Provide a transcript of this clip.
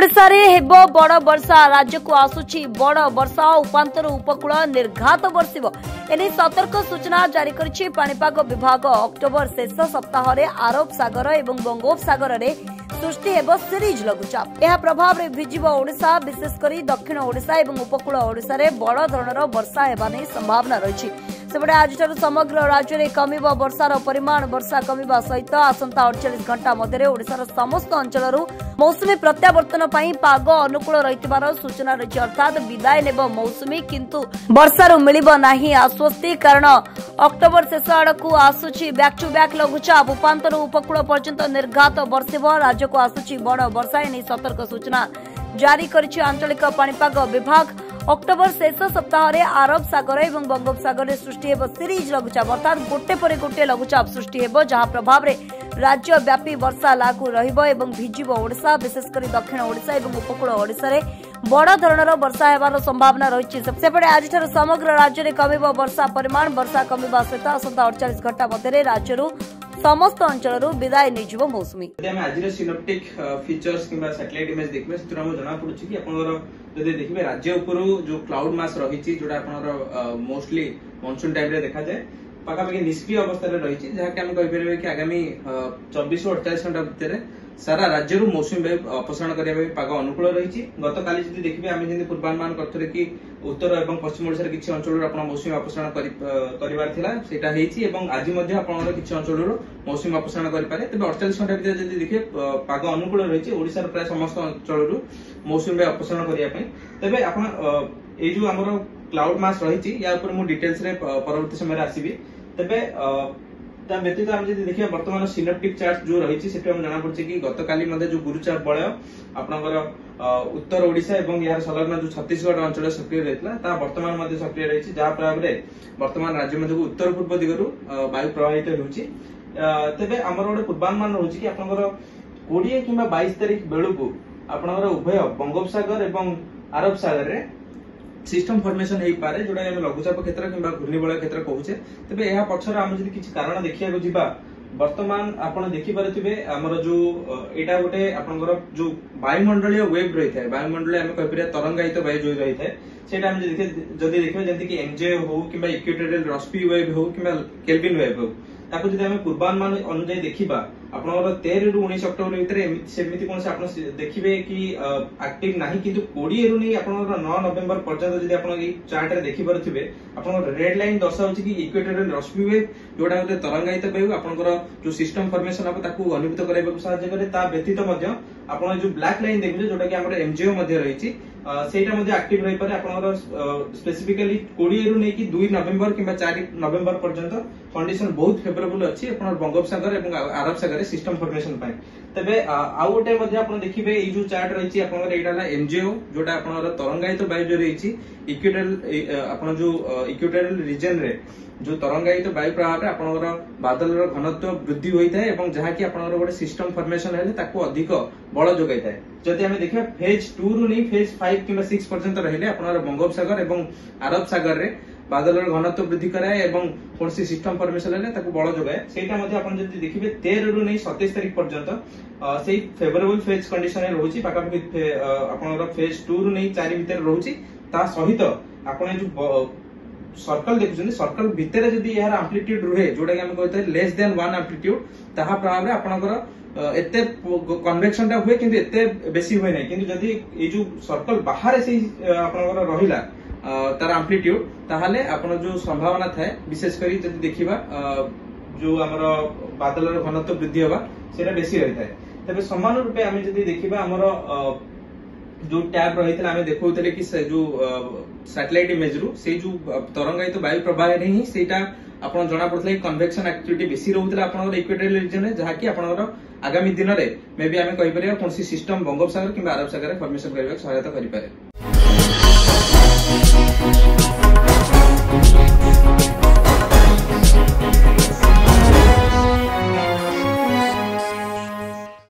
ओडिशा रे हेबो बड़ वर्षा राज्य को आसुची बड़ वर्षा उपांतर उपकूल निर्घात बरसिबो एने सतर्क सूचना जारी करछि पाणीपाग विभाग। अक्टोबर शेष सप्ताह रे अरब सागर एवं बंगोपसागर रे सृष्टि हेबो सीरीज लघुचाप। यह प्रभाव रे भिजिबो ओडिशा, विशेष करी दक्षिण ओडिशा एवं उपकूल ओडिशा रे बड़ धरणर वर्षा हेबा नै संभावना रहिछि। सेपटे आज समग्र राज्य में कमिबो वर्षार परिमाण। वर्षा कमिबा सहित आसंता 48 घंटा मध्य ओडिशार समस्त अंचल मौसुमी प्रत्यावर्तन पई पाग अनुकूल रहितबार सूचना रही, अर्थात विदाय नेबो मौसुमी, किंतु वर्षारू मिलिबो नाही आश्वस्ति। कारण अक्टोबर शेष आड़कू आसुची बैक टू बैक लघुचाप। उपांतर उपकूल पर्यंत निर्घात बरसिबो। राज्य को आसुची बड़ वर्षा एने सतर्क सूचना जारी करिछि आंचलिक पाणीपाग विभाग। अक्टोबर शेष सप्ताह रे अरब सागर एवं बंगोपसागर रे सृष्टि हेबो सीरीज लघुचाप, अर्थात गोटे परे गोटे लघुचाप सृष्टि हेबो, जहां प्रभाव रे राज्य व्यापी वर्षा लागू रहिबो एवं भिजिबो ओडिशा, विशेष करी दक्षिण ओडिशा एवं उपकूल ओडिशा रे बड़ धरणर वर्षा हेबार संभावना रहिछि। सेपटे आज समग्र राज्य में कमिबो वर्षा परिमाण। वर्षा कमिबा सहित आसंता 48 घंटा मध्य राज्यरू समस्त अंचल विदाय नहीं मौसुमी। आज सिनोप्टिक फीचर्स किंबा सैटेलाइट इमेज देखबे से जना पड़ुछि कि आपनर जदि देखबे राज्य ऊपर जो क्लाउड मास रहिछि जोडा आपनर मोस्टली मॉनसून टाइम रे देखा जाए पाखापाखि निष्क्रिय अवस्था रे रहिछि, जहा कि हम कहि परबे कि आगामी 24 और 48 घंटा भितर सारा राज्य मौसुमी वायु अपसारण करने पाग अनुकूल रही। गत काली जदि देखिए आम जमी पूर्वानुमान करते कि उत्तर और पश्चिम ओडिशा किसी अंचल मौसुमी अपसारण कर आज किसी अंचल मौसुमी अपसारण करें। तेज 48 घंटा भर जब देखिए पाग अनुकूल रही ओडिशार प्राय समस्त अंचल मौसुमी वायु अपसारण करने तेज आप जो आम क्लाउड मास रही या डिटेल्स परवर्ती समय आसबि। तेज ता व्यतीत आम जब देखिए बर्तमान सिनोप्टिक चार्ट जो रही जना पड़ी कि गत काली जो गुरुचाप बलय आपनकर उत्तर ओडिशा एवं यार संलग्न जो छत्तीसगढ़ अंचल सक्रिय रही बर्तमान सक्रिय रही, जहाँ प्रभाव बर्तमान राज्य मध्य उत्तर पूर्व दिगरू वायु प्रवाहित होउछि। तेबे हमर गोटे पूर्वानुमान रहुछि कि आपनकर 20 किंबा 22 तारिख बेलू आपनकर उभय बंगोपसागर एवं अरब सागर रे सिस्टम फॉर्मेशन हो पारे, जोटा आम लघुचाप क्षेत्र कि घूर्णिबलय क्षेत्र कहूचे। तेज यह पक्षर आम जब किसी कारण देखा जा बर्तमान आप देखिपे आमर जो यहाँ गोटे आपंकर जो वायुमंडलीय वेब रही है, वायुमंडल आम कह तरंगायित वायु जो रही है सेटा जदि देखिए जमीक एमजे हो कि इक्वेटोरियल रश्मि वेब हो कि केल्विन वेब हो ताको जदि आम पूर्वानुमान अनुଯାयी देखा आपनकर 13 ରୁ 19 अक्टोबर भितर सेमिति कोन से आपण देखिबे कि एक्टिव नाही, किंतु 20 ରୁ नै आपनकर 9 नवेम्बर पर्यंत जदि आपण ए चार्ट रे देखि परथिबे आपनकर रेड लाइन दर्शाउछि कि इक्वेटोरियल रश्मि वेव जोडा होते तरंगायित वायु आपनकर जो सिस्टम फॉर्मेशन आप ताकू अनुभूत कराइबा सहायता करे। ता व्यतीत मध्य आपण जो ब्लैक लाइन देखिबे जोडा कि हमर एमजीओ मध्य रहिछि सेटा मध्य एक्टिव रहि पारे। आपनकर स्पेसिफिकली 20 ରୁ नै कि 2 नवेम्बर किंबा 4 नवेम्बर पर्यंत कंडीशन बहुत फेवरेबल अछि आपनर बंगोपसागर एवं अरब सागर सिस्टम फॉर्मेशन पाए। तेबे आउ गोटे मध्ये आपण देखिबे ए जो चार्ट रहिछि आपनकर एटा हला एमजीओ जोटा आपनकर तरंगायित वायु जो रहिछि इक्वेटोरियल आपण जो इक्वेटोरियल रीजन रे जो तरंगायित वायु प्रभाव रे आपनकर बादलर घनत्व वृद्धि होइथाय एवं जहा कि आपनकर गोटे सिस्टम फॉर्मेशन हेले ताको अधिक बळ जोगाइथाय। जदि हम देखिबा फेज 2 रु नै फेज 5 किंबा 6 पर्यंत रहिले आपनकर बंगोपसागर एवं अरब सागर रे बादलर घनत्व वृद्धि कराए एवं कौन सिस्टम फॉर्मेशन हेले ताको बळ जोगाए। सेटा मध्ये आपण जदि देखिबे 13 ରୁ नै 27 तारिख पर्यंत सेही फेवरेबल फेज कंडीशन रे रहउछि पाखापाखि आपनकर फेज 2 ରୁ नै 4 भितर रहउछि। ता सहित आपण जो सर्कल देखुछन सर्कल भितर जदि यार एम्प्लीट्यूड रुहे जोटा कि हम कहते हैं लेस देन 1 एम्प्लीट्यूड ताहा प्रभाव रे आपनकर एते कन्वेक्शन ता हुए किंतु एते बेसी हुए नै, किंतु जदि ए जो सर्कल बाहर से आपनकर रहिला तार एम्प्लीट्यूड ताहाले आपण जो संभावना थाए विशेष करी जदि देखिबा जो हमर बादलर घनत्व वृद्धि होबा सेटा बेसी रही थाए। तबे समान रूपे हम जदि देखिबा हमर जो टैब रही आम देखते कि जो सैटेलाइट इमेज रू से जो तरंगायित वायु प्रवाह रे ही सेटा आपण जना पड़थले कन्वेक्शन एक्टिविटी बेसी रहउतला आपनकर इक्वेटोरियल रीजन रे, जहा कि आपनकर आगामी दिन रे मे बी आमे कहि परिया कोनसी सिस्टम बंगोपसागर किंबा अरब सागर रे फॉर्मेशन करबा सहायता करि पारे।